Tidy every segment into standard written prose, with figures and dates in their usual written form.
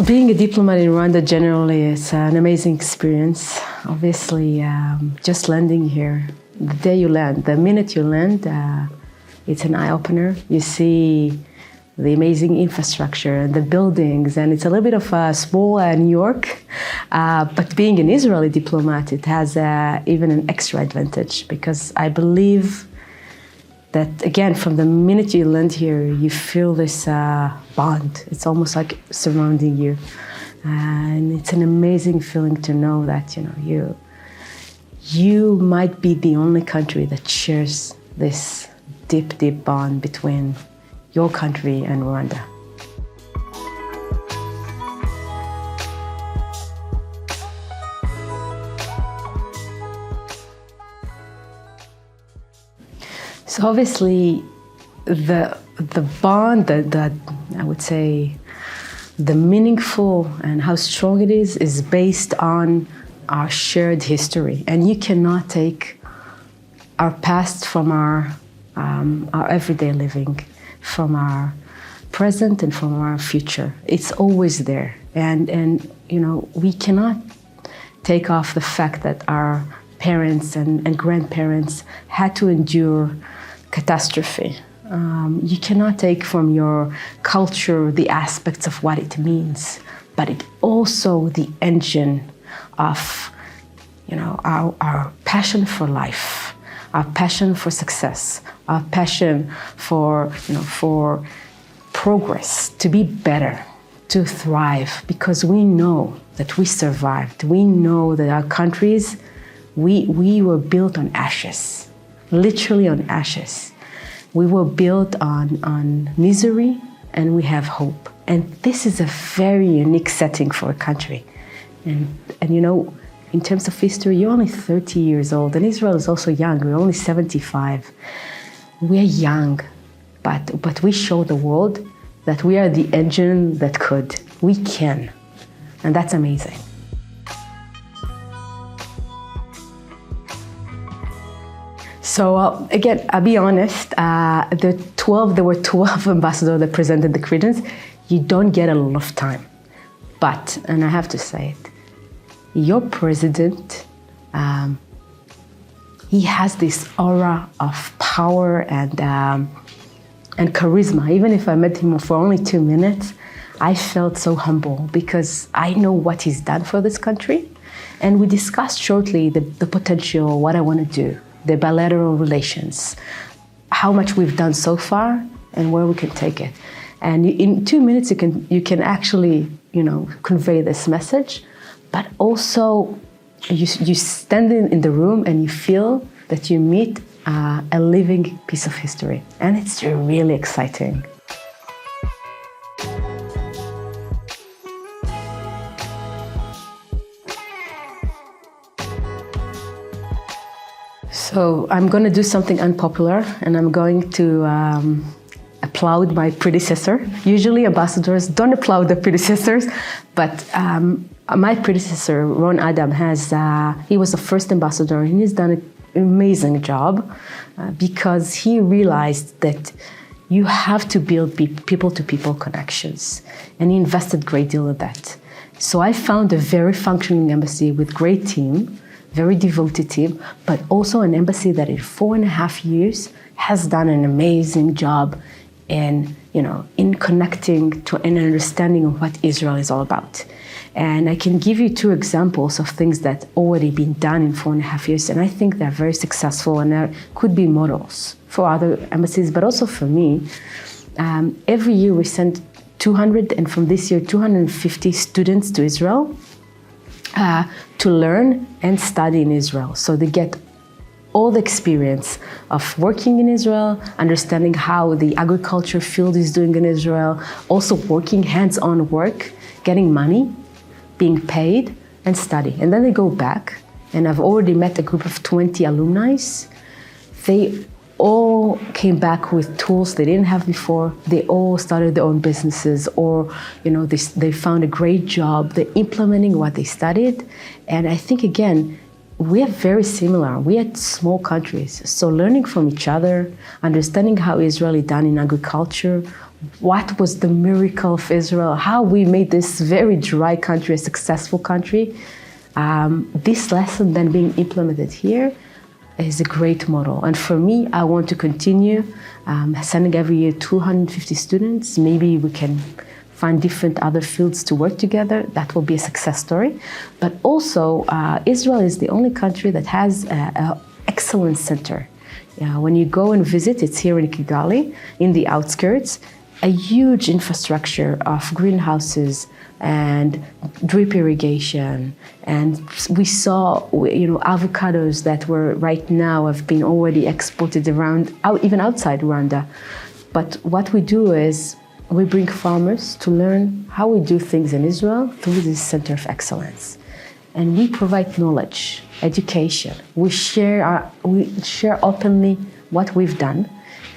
being a diplomat in Rwanda generally is an amazing experience. Obviously, just landing here, the day you land, the minute you land, it's an eye-opener. You see the amazing infrastructure and the buildings, and it's a little bit of a small New York. But being an Israeli diplomat, it has even an extra advantage, because I believe that, again, from the minute you land here, you feel this bond. It's almost like surrounding you. And it's an amazing feeling to know that, you might be the only country that shares this deep, deep bond between your country and Rwanda. So obviously, the bond that I would say the meaningful and how strong it is based on our shared history. And you cannot take our past from our everyday living, from our present and from our future. It's always there. And we cannot take off the fact that our parents and grandparents had to endure catastrophe. You cannot take from your culture the aspects of what it means, but it also the engine of our passion for life, our passion for success, our passion for progress, to be better, to thrive, because we know that we survived. We know that our countries, we were built on ashes, literally on ashes. We were built on misery, and we have hope. And this is a very unique setting for a country. And in terms of history, you're only 30 years old, and Israel is also young. We're only 75. We're young, but we show the world that we are the engine that could. We can, and that's amazing. So again, I'll be honest, there were 12 ambassadors that presented the credence. You don't get a lot of time. But, and I have to say it, your president, he has this aura of power and charisma. Even if I met him for only 2 minutes, I felt so humble, because I know what he's done for this country. And we discussed shortly the potential, what I want to do, the bilateral relations, how much we've done so far, and where we can take it. And in 2 minutes, you can actually, convey this message, but also you stand in the room and you feel that you meet a living piece of history, and it's really exciting. So I'm going to do something unpopular, and I'm going to applaud my predecessor. Usually ambassadors don't applaud their predecessors, but my predecessor, Ron Adam, he was the first ambassador, and he's done an amazing job because he realized that you have to build people-to-people connections, and he invested a great deal of that. So I found a very functioning embassy with great team, very devoted team, but also an embassy that in 4.5 years has done an amazing job in connecting to an understanding of what Israel is all about. And I can give you 2 examples of things that already been done in 4.5 years, and I think they're very successful, and they could be models for other embassies, but also for me. Every year we send 200, and from this year, 250 students to Israel to learn and study in Israel. So they get all the experience of working in Israel, understanding how the agriculture field is doing in Israel, also working hands-on work, getting money, being paid, and study. And then they go back, and I've already met a group of 20 alumni. They all came back with tools they didn't have before. They all started their own businesses, or they found a great job. They're implementing what they studied. And I think, again, we are very similar. We are small countries. So learning from each other, understanding how Israel is done in agriculture, what was the miracle of Israel, how we made this very dry country a successful country. This lesson then being implemented here is a great model. And for me, I want to continue sending every year 250 students. Maybe we can find different other fields to work together. That will be a success story. But also, Israel is the only country that has an excellence center. When you go and visit, it's here in Kigali, in the outskirts, a huge infrastructure of greenhouses and drip irrigation. And we saw, avocados that were right now have been already exported around, even outside Rwanda. But what we do is we bring farmers to learn how we do things in Israel through this center of excellence. And we provide knowledge, education. We share openly what we've done.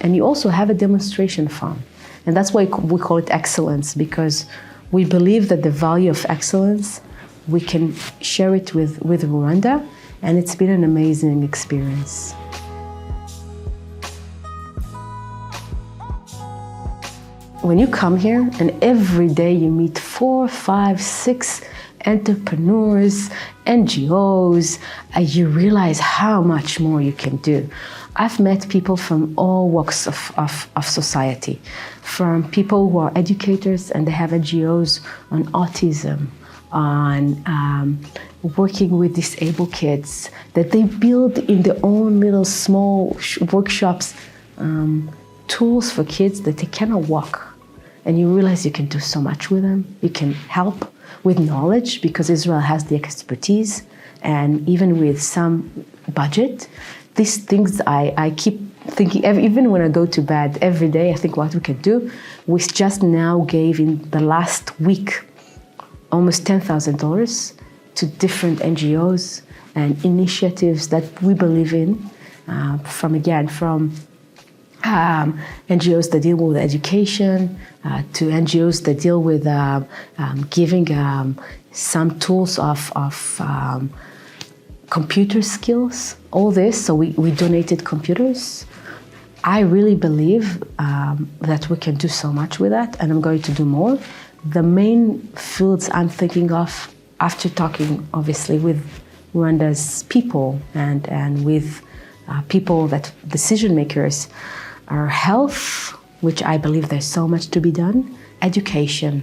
And you also have a demonstration farm. And that's why we call it excellence, because we believe that the value of excellence, we can share it with Rwanda, and it's been an amazing experience. When you come here and every day you meet 4, 5, 6 entrepreneurs, NGOs, you realize how much more you can do. I've met people from all walks of society, from people who are educators and they have NGOs on autism, on working with disabled kids, that they build in their own little small workshops tools for kids that they cannot walk. And you realize you can do so much with them. You can help with knowledge because Israel has the expertise, and even with some budget. These things I keep thinking, even when I go to bed every day, I think what we can do. We just now gave in the last week almost $10,000 to different NGOs and initiatives that we believe in, from NGOs that deal with education, to NGOs that deal with giving some tools of computer skills, all this. So we donated computers. I really believe that we can do so much with that, and I'm going to do more. The main fields I'm thinking of, after talking obviously with Rwanda's people and with people that decision makers, are health, which I believe there's so much to be done, education,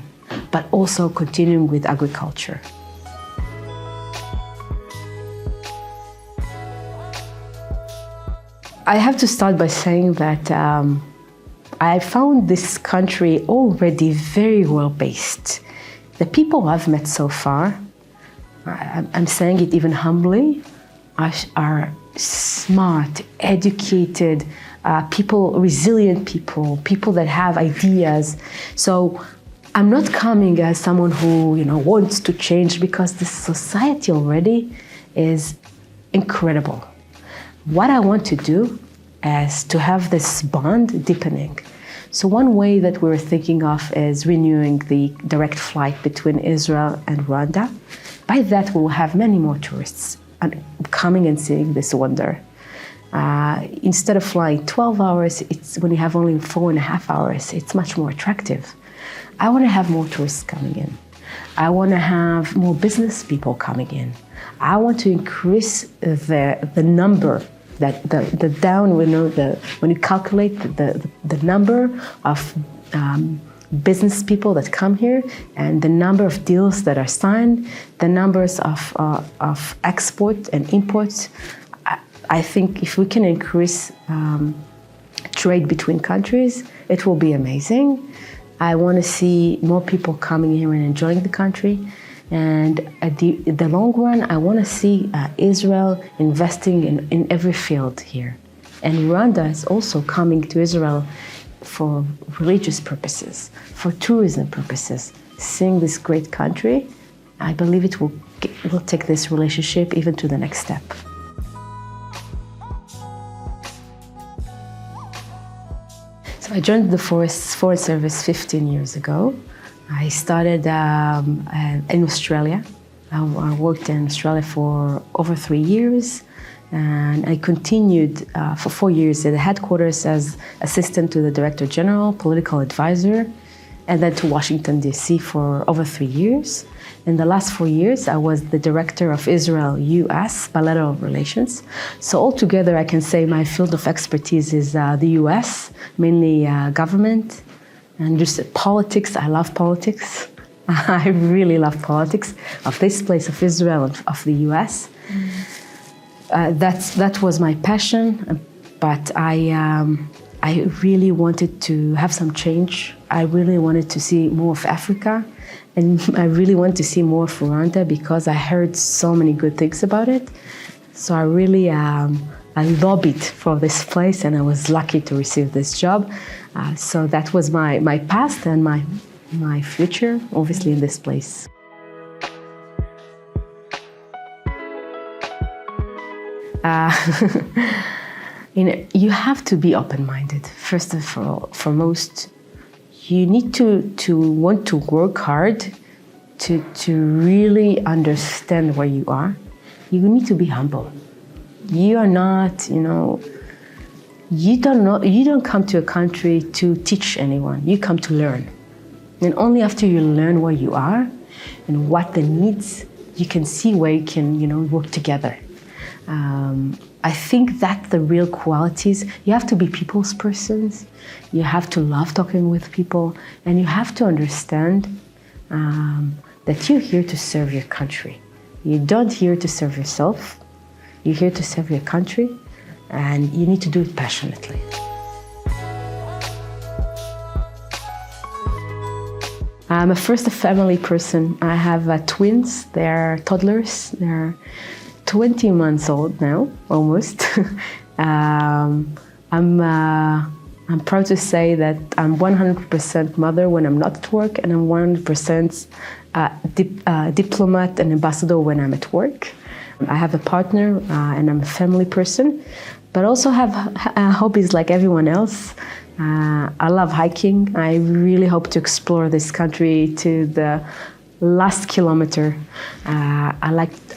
but also continuing with agriculture. I have to start by saying that I found this country already very well based. The people I've met so far, I'm saying it even humbly, are smart, educated, people, resilient people that have ideas. So I'm not coming as someone who wants to change, because the society already is incredible. What I want to do is to have this bond deepening. So one way that we're thinking of is renewing the direct flight between Israel and Rwanda. By that, we'll have many more tourists coming and seeing this wonder. Instead of flying 12 hours, when you have only 4.5 hours, it's much more attractive. I want to have more tourists coming in. I want to have more business people coming in. I want to increase the number, when you calculate the number of business people that come here, and the number of deals that are signed, the numbers of export and imports. I think if we can increase trade between countries, it will be amazing. I want to see more people coming here and enjoying the country. And at the long run, I want to see Israel investing in every field here. And Rwanda is also coming to Israel for religious purposes, for tourism purposes. Seeing this great country, I believe it will take this relationship even to the next step. So I joined the Foreign Service 15 years ago. I started in Australia. I worked in Australia for over 3 years. And I continued for 4 years at the headquarters as assistant to the Director General, political advisor, and then to Washington, D.C. for over 3 years. In the last 4 years, I was the director of Israel-U.S. bilateral relations. So altogether, I can say my field of expertise is the U.S., mainly government, and just politics. I love politics. I really love politics of this place, of Israel, and of the U.S. That was my passion, but I really wanted to have some change. I really wanted to see more of Africa, and I really wanted to see more of Rwanda because I heard so many good things about it. So I really I lobbied for this place, and I was lucky to receive this job. So that was my past and my future, obviously, in this place. You have to be open-minded. First and foremost, you need to want to work hard to really understand where you are. You need to be humble. You are not, you don't come to a country to teach anyone. You come to learn. And only after you learn where you are and what the needs, you can see where you can, work together. I think that's the real qualities. You have to be people's persons. You have to love talking with people, and you have to understand that you're here to serve your country. You're not here to serve yourself. You're here to serve your country, and you need to do it passionately. I'm a family person. I have twins. They're toddlers. They're 20 months old now, almost. I'm proud to say that I'm 100% mother when I'm not at work, and I'm 100% diplomat and ambassador when I'm at work. I have a partner, and I'm a family person, but also have hobbies like everyone else. I love hiking. I really hope to explore this country to the last kilometer.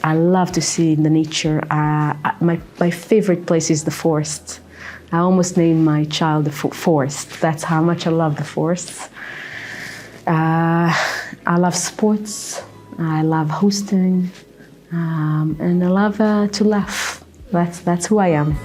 I love to see the nature. My favorite place is the forest. I almost named my child the forest. That's how much I love the forests. I love sports. I love hosting, and I love to laugh. That's who I am.